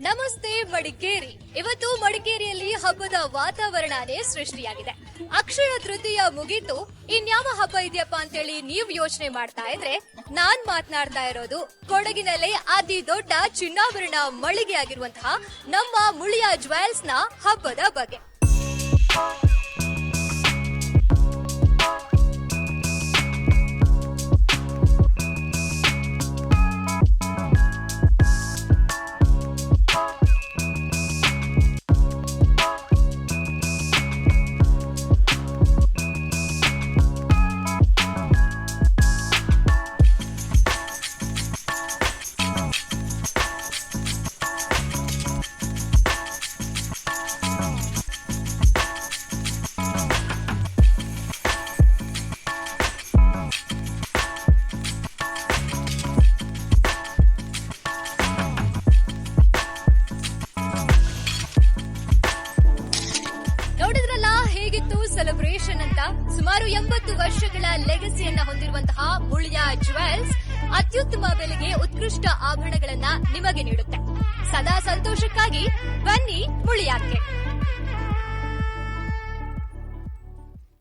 ನಮಸ್ತೆ ಮಡಿಕೇರಿ. ಇವತ್ತು ಮಡಿಕೇರಿಯಲ್ಲಿ ಹಬ್ಬದ ವಾತಾವರಣನೇ ಸೃಷ್ಟಿಯಾಗಿದೆ. ಅಕ್ಷಯ ತೃತೀಯ ಮುಗಿತು, ಇನ್ಯಾವ ಹಬ್ಬ ಇದೆಯಪ್ಪ ಅಂತೇಳಿ ನೀವು ಯೋಚನೆ ಮಾಡ್ತಾ ಇದ್ರೆ ನಾನ್ ಮಾತನಾಡ್ತಾ ಇರೋದು ಕೊಡಗಿನಲ್ಲೇ ಅತಿ ದೊಡ್ಡ ಚಿನ್ನಾಭರಣ ಮಳಿಗೆ ಆಗಿರುವಂತಹ ನಮ್ಮ ಮುಳಿಯಾ ಜ್ಯುವೆಲ್ಸ್ ನ ಹಬ್ಬದ ಬಗ್ಗೆ. ನೋಡಿದ್ರಲ್ಲ ಹೇಗಿತ್ತು ಸೆಲೆಬ್ರೇಷನ್ ಅಂತ. ಸುಮಾರು 80 ವರ್ಷಗಳ ಲೆಗಸಿಯನ್ನ ಹೊಂದಿರುವಂತಹ ಮುಳಿಯಾ ಜ್ಯುವೆಲ್ಸ್ ಅತ್ಯುತ್ತಮ ಬೆಲೆಗೆ ಉತ್ಕೃಷ್ಟ ಆಭರಣಗಳನ್ನ ನಿಮಗೆ ನೀಡುತ್ತೆ. ಸದಾ ಸಂತೋಷಕ್ಕಾಗಿ ಬನ್ನಿ ಮುಳಿಯಾಕ್ಕೆ.